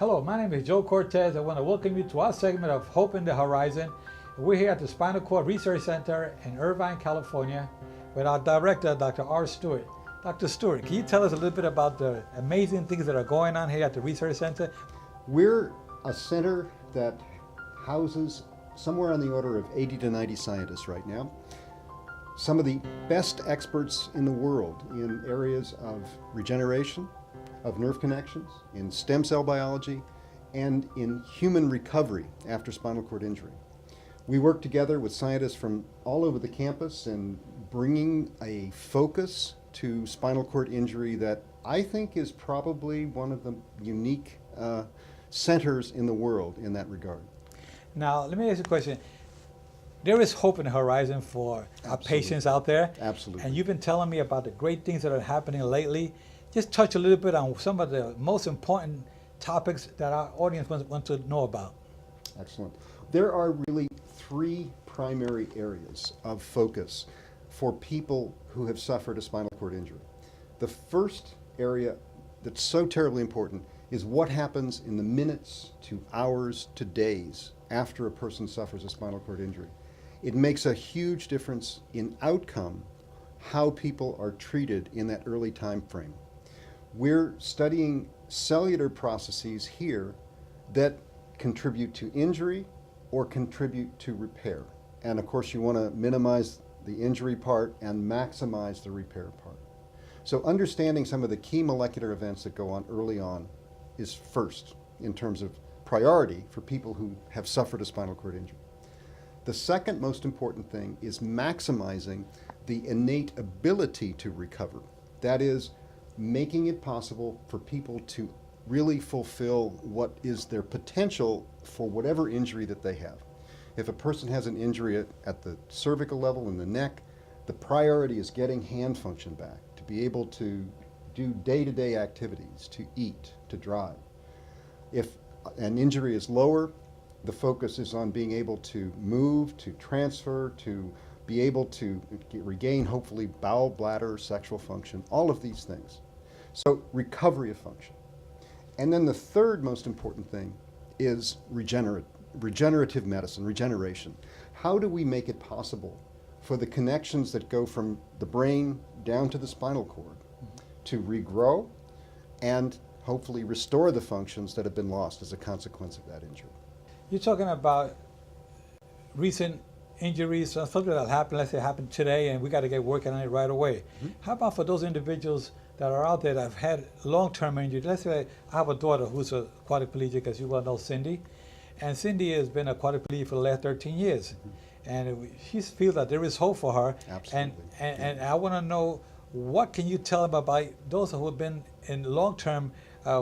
Hello, my name is Joe Cortez. I want to welcome you to our segment of Hope in the Horizon. We're here at the Spinal Cord Research Center in Irvine, California, with our director, Dr. R. Stewart. Dr. Stewart, can you tell us a little bit about the amazing things that are going on here at the Research Center? We're a center that houses somewhere on the order of 80 to 90 scientists right now. Some of the best experts in the world in areas of regeneration, of nerve connections, in stem cell biology, and in human recovery after spinal cord injury. We work together with scientists from all over the campus and bringing a focus to spinal cord injury that I think is probably one of the unique centers in the world in that regard. Now, let me ask you a question. There is hope in the horizon for our patients out there. Absolutely. And you've been telling me about the great things that are happening lately. Just touch a little bit on some of the most important topics that our audience wants to know about. Excellent. There are really three primary areas of focus for people who have suffered a spinal cord injury. The first area that's so terribly important is what happens in the minutes to hours to days after a person suffers a spinal cord injury. It makes a huge difference in outcome, how people are treated in that early time frame. We're studying cellular processes here that contribute to injury or contribute to repair. And of course you want to minimize the injury part and maximize the repair part. So understanding some of the key molecular events that go on early on is first in terms of priority for people who have suffered a spinal cord injury. The second most important thing is maximizing the innate ability to recover. That is, making it possible for people to really fulfill what is their potential for whatever injury that they have. If a person has an injury at the cervical level in the neck, the priority is getting hand function back, to be able to do day-to-day activities, to eat, to drive. If an injury is lower, the focus is on being able to move, to transfer, to be able to regain, hopefully, bowel, bladder, sexual function, all of these things. So recovery of function. And then the third most important thing is regenerative medicine, regeneration. How do we make it possible for the connections that go from the brain down to the spinal cord to regrow and hopefully restore the functions that have been lost as a consequence of that injury? You're talking about recent injuries, something that'll happen, let's say happened today, and we got to get working on it right away. Mm-hmm. How about for those individuals that are out there that have had long-term injuries? Let's say I have a daughter who's a quadriplegic, as you well know, Cindy. And Cindy has been a quadriplegic for the last 13 years. Mm-hmm. And she feels that there is hope for her. Absolutely. And I want to know, what can you tell them about those who have been in long-term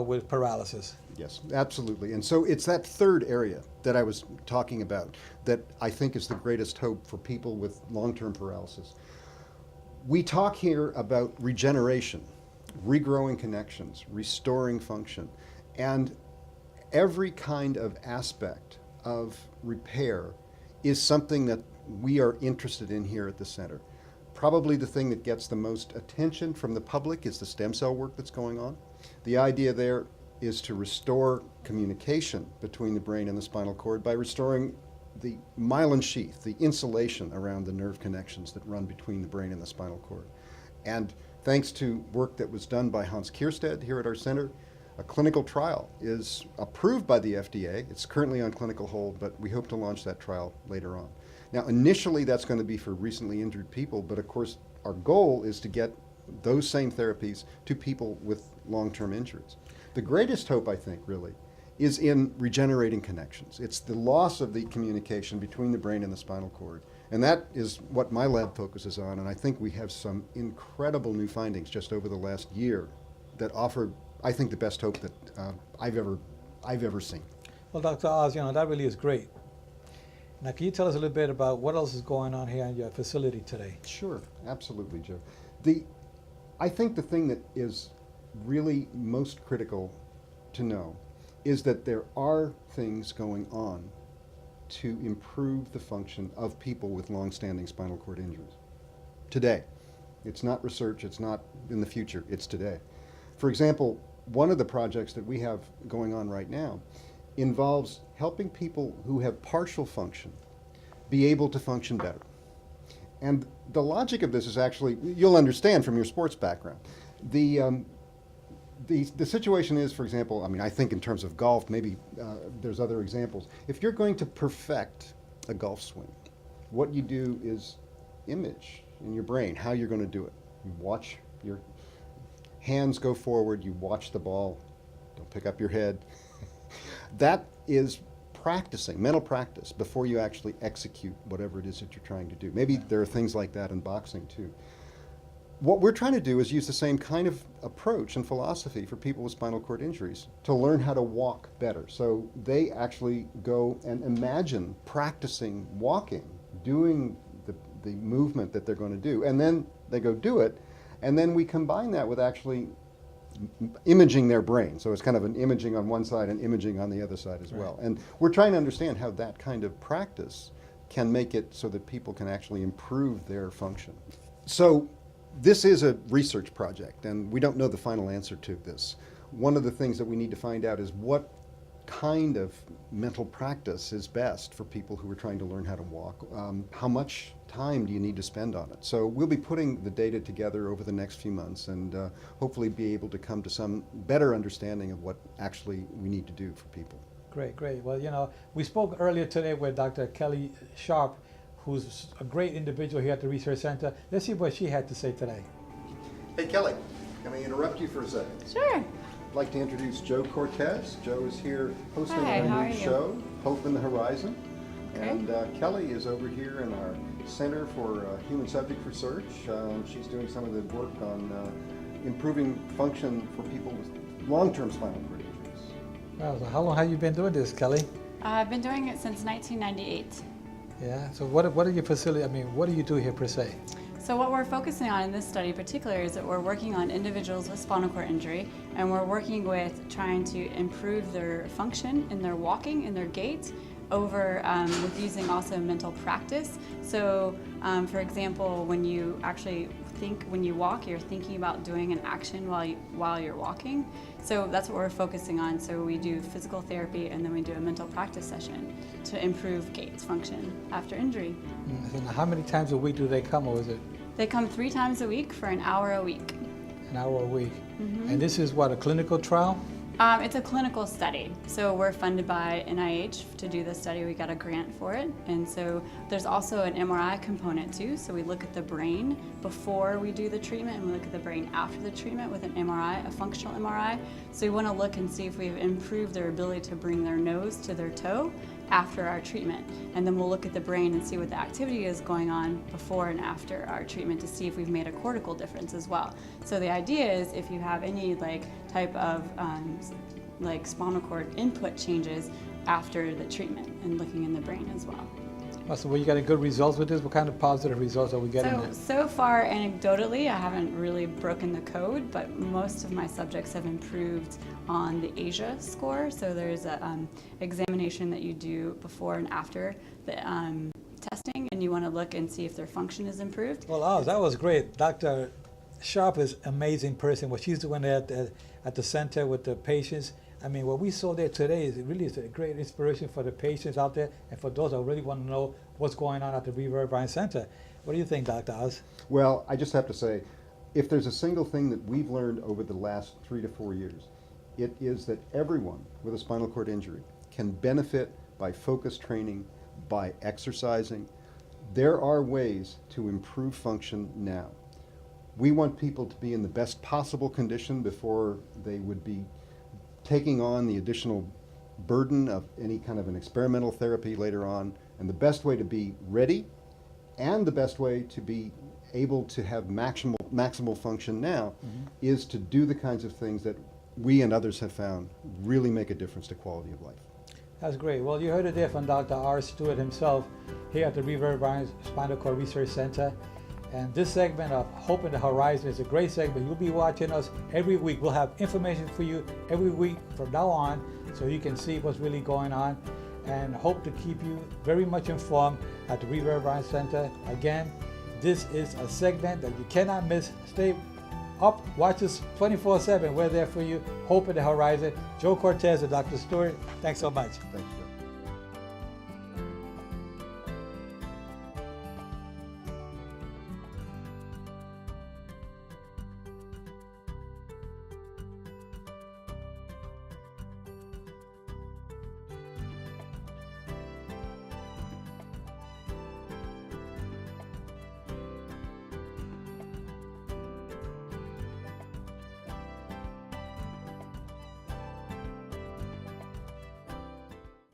with paralysis? Yes, absolutely. And so it's that third area that I was talking about that I think is the greatest hope for people with long-term paralysis. We talk here about regeneration, regrowing connections, restoring function, and every kind of aspect of repair is something that we are interested in here at the center. Probably the thing that gets the most attention from the public is the stem cell work that's going on. The idea there is to restore communication between the brain and the spinal cord by restoring the myelin sheath, the insulation around the nerve connections that run between the brain and the spinal cord. And thanks to work that was done by Hans Kierstead here at our center, a clinical trial is approved by the FDA. It's currently on clinical hold, but we hope to launch that trial later on. Now, initially that's going to be for recently injured people, but of course our goal is to get those same therapies to people with long-term injuries. The greatest hope, I think, really, is in regenerating connections. It's the loss of the communication between the brain and the spinal cord. And that is what my lab focuses on, and I think we have some incredible new findings just over the last year that offer, I think, the best hope that I've ever seen. Well, Dr. Oz, that really is great. Now, can you tell us a little bit about what else is going on here in your facility today? Sure, absolutely, Joe. I think the thing that is really most critical to know is that there are things going on to improve the function of people with long-standing spinal cord injuries today. It's not research, it's not in the future, it's today. For example, one of the projects that we have going on right now involves helping people who have partial function be able to function better. And the logic of this is actually, you'll understand from your sports background. The situation is, for example, I mean, I think in terms of golf, maybe there's other examples. If you're going to perfect a golf swing, what you do is image in your brain how you're going to do it. You watch your hands go forward, you watch the ball, don't pick up your head. That is practicing, mental practice, before you actually execute whatever it is that you're trying to do. Maybe there are things like that in boxing too. What we're trying to do is use the same kind of approach and philosophy for people with spinal cord injuries to learn how to walk better. So they actually go and imagine practicing walking, doing the movement that they're going to do, and then they go do it, and then we combine that with actually imaging their brain. So it's kind of an imaging on one side and imaging on the other side as well. And we're trying to understand how that kind of practice can make it so that people can actually improve their function. So this is a research project, and we don't know the final answer to this. One of the things that we need to find out is what kind of mental practice is best for people who are trying to learn how to walk. How much time do you need to spend on it? So we'll be putting the data together over the next few months and hopefully be able to come to some better understanding of what actually we need to do for people. Great, great. Well, you know, we spoke earlier today with Dr. Kelly Sharp, who's a great individual here at the Research Center. Let's see what she had to say today. Hey Kelly, can I interrupt you for a second? Sure. I'd like to introduce Joe Cortez. Joe is here hosting Hi, how our are new you? show, Hope in the Horizon. Okay. And Kelly is over here in our Center for Human Subject Research. She's doing some of the work on improving function for people with long-term spinal cord injuries. Wow, so how long have you been doing this, Kelly? I've been doing it since 1998. Yeah, so what are your facility, I mean, what do you do here per se? So what we're focusing on in this study in particular is that we're working on individuals with spinal cord injury, and we're working with trying to improve their function in their walking, in their gait, over with using also mental practice. So for example, when you actually when you walk, you're thinking about doing an action while you're walking. So that's what we're focusing on. So we do physical therapy, and then we do a mental practice session to improve gait function after injury. So how many times a week do they come, or is it They come 3 times a week for an hour a week. an hour a week? And this is what, a clinical trial? It's a clinical study. So we're funded by NIH to do this study. We got a grant for it. And so there's also an MRI component too. So we look at the brain before we do the treatment, and we look at the brain after the treatment with an MRI, a functional MRI. So we want to look and see if we've improved their ability to bring their nose to their toe after our treatment. And then we'll look at the brain and see what the activity is going on before and after our treatment to see if we've made a cortical difference as well. So the idea is if you have any type of spinal cord input changes after the treatment, and looking in the brain as well. So you got good results with this? What kind of positive results are we getting? So far, anecdotally, I haven't really broken the code, but most of my subjects have improved on the ASIA score. So there's an examination that you do before and after the testing, and you want to look and see if their function is improved. Well, that was great. Dr. Sharp is an amazing person. What she's doing at the center with the patients, I mean, what we saw there today is a great inspiration for the patients out there and for those that really want to know what's going on at the Reverb Brain Center. What do you think, Dr. Oz? Well, I just have to say, if there's a single thing that we've learned over the last 3 to 4 years, it is that everyone with a spinal cord injury can benefit by focus training, by exercising. There are ways to improve function now. We want people to be in the best possible condition before they would be taking on the additional burden of any kind of an experimental therapy later on. And the best way to be ready and the best way to be able to have maximal function now is to do the kinds of things that we and others have found really make a difference to quality of life. That's great. Well, you heard it there from Dr. R. Stewart himself here at the Reverb Brain Spinal Cord Research Center. And this segment of Hope in the Horizon is a great segment. You'll be watching us every week. We'll have information for you every week from now on so you can see what's really going on, and hope to keep you very much informed at the Reverb Brain Center. Again, this is a segment that you cannot miss. Stay up. Watch us 24/7. We're there for you. Hope at the horizon. Joe Cortez and Dr. Stewart, thanks so much. Thank you.